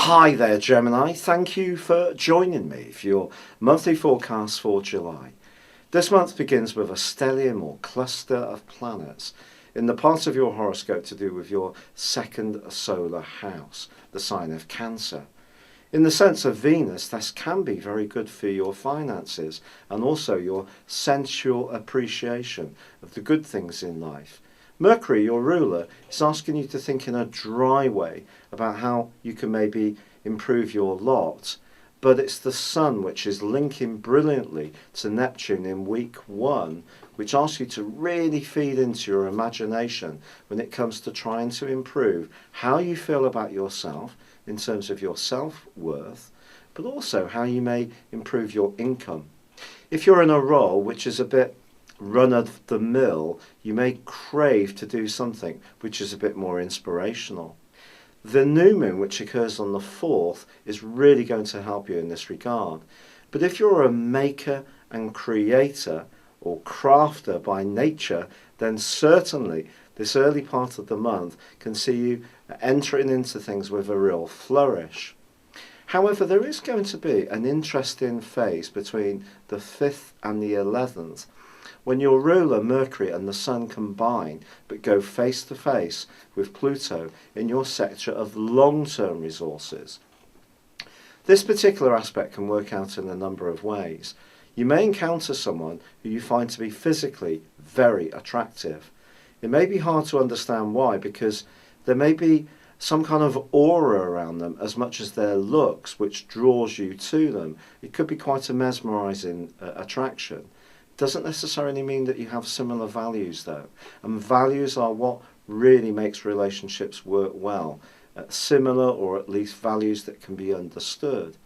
Hi there, Gemini. Thank you for joining me for your monthly forecast for July. This month begins with a stellium or cluster of planets in the part of your horoscope to do with your second solar house, the sign of Cancer. In the sense of Venus, this can be very good for your finances and also your sensual appreciation of the good things in life. Mercury, your ruler, is asking you to think in a dry way about how you can maybe improve your lot, but it's the Sun which is linking brilliantly to Neptune in week 1, which asks you to really feed into your imagination when it comes to trying to improve how you feel about yourself in terms of your self-worth, but also how you may improve your income. If you're in a role which is a bit run-of-the-mill, you may crave to do something which is a bit more inspirational. The new moon, which occurs on the 4th, is really going to help you in this regard. But if you're a maker and creator or crafter by nature, then certainly this early part of the month can see you entering into things with a real flourish. However, there is going to be an interesting phase between the 5th and the 11th, when your ruler Mercury and the Sun combine but go face to face with Pluto in your sector of long-term resources. This particular aspect can work out in a number of ways. You may encounter someone who you find to be physically very attractive. It may be hard to understand why, because there may be some kind of aura around them as much as their looks which draws you to them. It could be quite a mesmerizing attraction. Doesn't necessarily mean that you have similar values though, and values are what really makes relationships work well, similar or at least values that can be understood.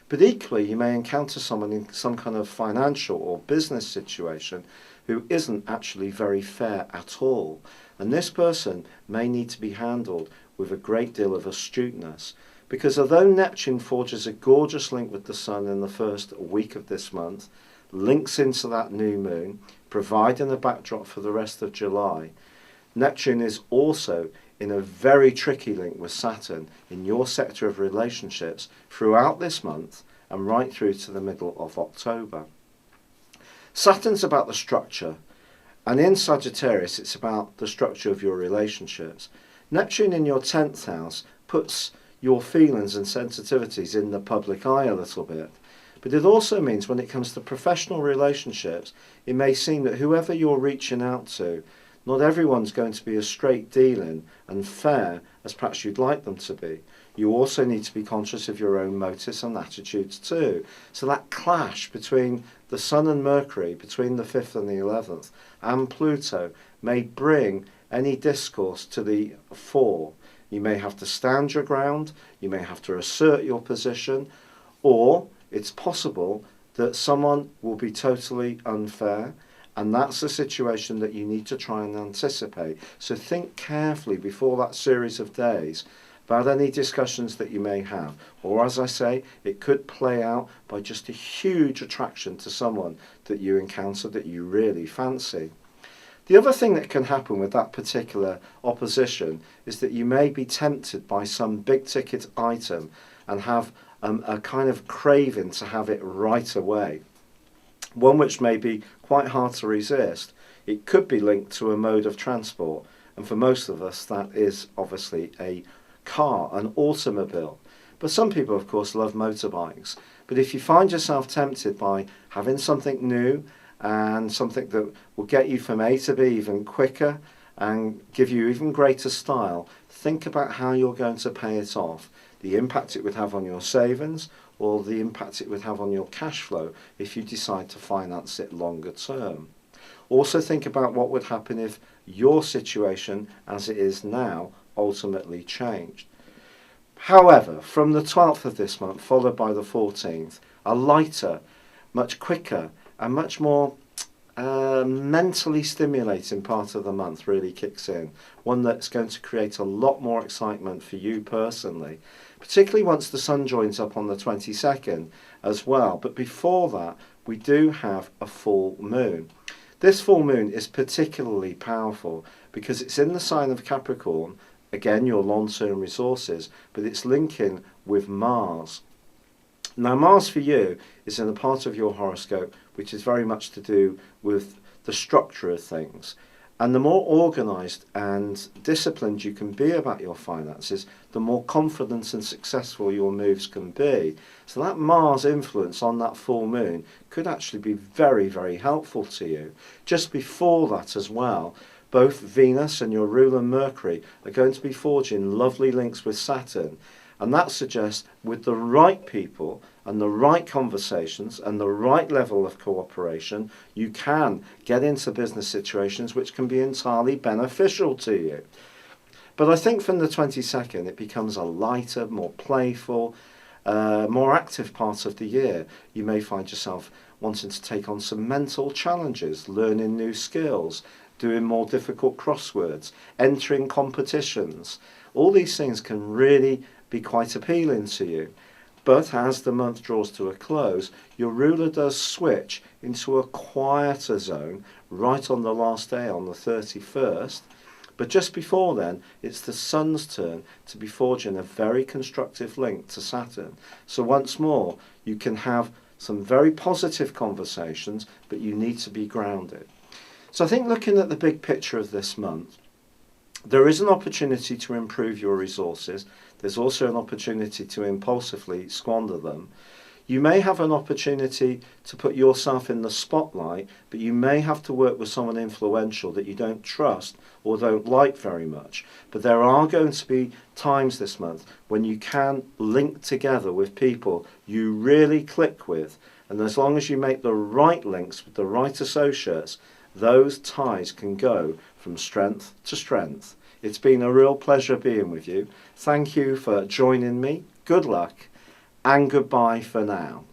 But equally, you may encounter someone in some kind of financial or business situation who isn't actually very fair at all, and this person may need to be handled with a great deal of astuteness, because although Neptune forges a gorgeous link with the Sun in the first week of this month, links into that new moon, providing a backdrop for the rest of July, Neptune is also in a very tricky link with Saturn in your sector of relationships throughout this month and right through to the middle of October. Saturn's about the structure, and in Sagittarius it's about the structure of your relationships. Neptune in your 10th house puts your feelings and sensitivities in the public eye a little bit. But it also means when it comes to professional relationships, it may seem that whoever you're reaching out to, not everyone's going to be as straight dealing and fair as perhaps you'd like them to be. You also need to be conscious of your own motives and attitudes too. So that clash between the Sun and Mercury, between the 5th and the 11th, and Pluto may bring any discourse to the fore. You may have to stand your ground, you may have to assert your position, or it's possible that someone will be totally unfair, and that's a situation that you need to try and anticipate. So think carefully before that series of days about any discussions that you may have. Or as I say, it could play out by just a huge attraction to someone that you encounter that you really fancy. The other thing that can happen with that particular opposition is that you may be tempted by some big ticket item and have a kind of craving to have it right away, one which may be quite hard to resist. It could be linked to a mode of transport, and for most of us that is obviously a car, an automobile. But some people of course love motorbikes. But if you find yourself tempted by having something new and something that will get you from A to B even quicker and give you even greater style, think about how you're going to pay it off, the impact it would have on your savings, or the impact it would have on your cash flow if you decide to finance it longer term. Also think about what would happen if your situation as it is now ultimately changed. However, from the 12th of this month followed by the 14th, a lighter, much quicker and much more mentally stimulating part of the month really kicks in, one that's going to create a lot more excitement for you personally, particularly once the Sun joins up on the 22nd as well. But before that, we do have a full moon. This full moon is particularly powerful because it's in the sign of Capricorn, again, your long-term resources, but it's linking with Mars. Now, Mars for you is in a part of your horoscope which is very much to do with the structure of things. And the more organised and disciplined you can be about your finances, the more confident and successful your moves can be. So that Mars influence on that full moon could actually be very, very helpful to you. Just before that as well, both Venus and your ruler Mercury are going to be forging lovely links with Saturn. And that suggests with the right people and the right conversations and the right level of cooperation, you can get into business situations which can be entirely beneficial to you. But I think from the 22nd, it becomes a lighter, more playful, more active part of the year. You may find yourself wanting to take on some mental challenges, learning new skills, doing more difficult crosswords, entering competitions. All these things can really be quite appealing to you. But as the month draws to a close, your ruler does switch into a quieter zone right on the last day, on the 31st. But just before then, it's the Sun's turn to be forging a very constructive link to Saturn. So once more, you can have some very positive conversations, but you need to be grounded. So I think looking at the big picture of this month, there is an opportunity to improve your resources. There's also an opportunity to impulsively squander them. You may have an opportunity to put yourself in the spotlight, but you may have to work with someone influential that you don't trust or don't like very much. But there are going to be times this month when you can link together with people you really click with. And as long as you make the right links with the right associates, those ties can go from strength to strength. It's been a real pleasure being with you. Thank you for joining me. Good luck and goodbye for now.